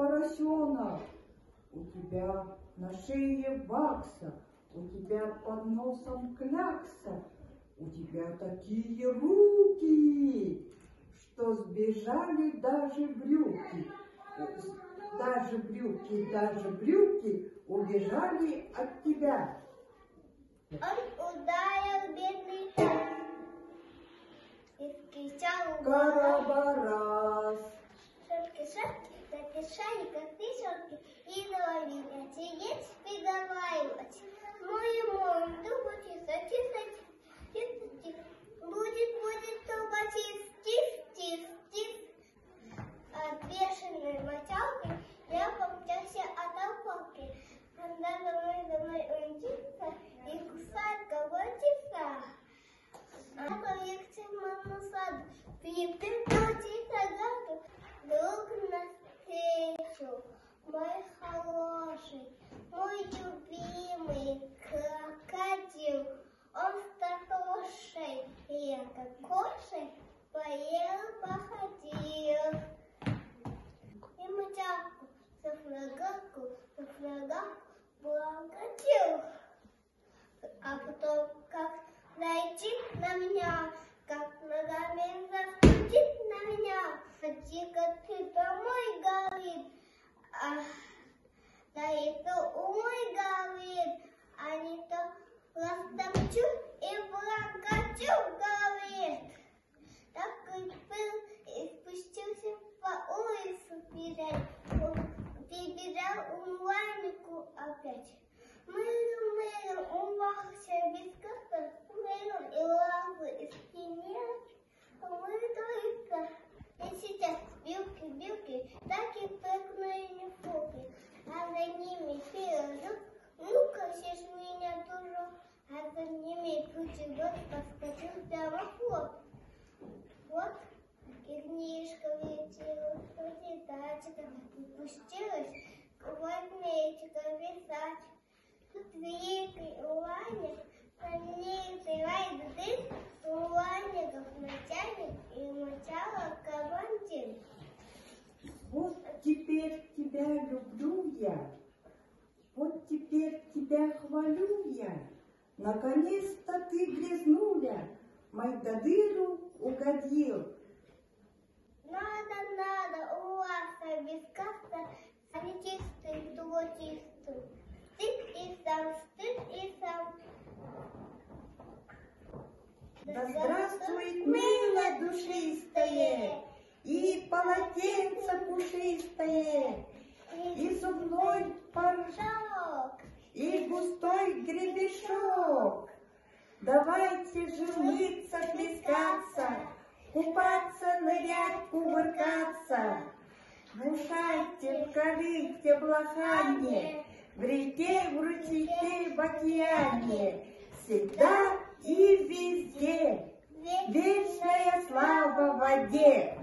поросенок, у тебя на шее вакса, у тебя под носом клякса, у тебя такие руки, что сбежали даже брюки. Даже брюки убежали от тебя. Он ударил бедный таз и вскричал: Карабарас! Шапки, записали, как песенки, и ноги тереть, приговаривать. Мой, дуба чиста, будет туба тис. Бешеной мочалкой я помчался от опалки. Когда за мной уйдется и кусает колотится. А проекте в моем саду перепрыгнуть загадку. Друг навстречу, мой хороший, мой любимый крокодил. Он статошей, я как кошей походил. И мочалку за флаганку благодарил. А потом, как найти на меня, как ногами застудить на меня. Дико ты домой, говорит, да это умой, говорит, а не то растопчу и прокачу, говорит. Так и был, и спустился по улице перебежал умывальнику опять. Мылом, умывался без коста, мылом и лазы из пенек, мыло. И сейчас билки, так и пекные фоки, а за ними пирожок, ну-ка, съешь меня тоже, а за ними путевод поскочил прямо в ход. Вот и книжка летела, почитачка, и пустилась квадметика писать. Тут великий Ваня, на ней срывает дым, у Ваников начальник и мочала командир. Вот теперь тебя люблю я, вот теперь тебя хвалю я. Наконец-то ты, грязнуля, Майдадыру угодил. Надо, у вас без каста, а не чистый, кто чистый. Стыд и сам. Да здравствует мыло душистое, и полотенце пушистое, и зубной порошок, и густой гребешок. Давайте же мыться, плескаться, купаться, нырять, кувыркаться. Мушайте в корыте, в лохане, в реке, в ручейке, в океане. Всегда и везде вечная слава воде.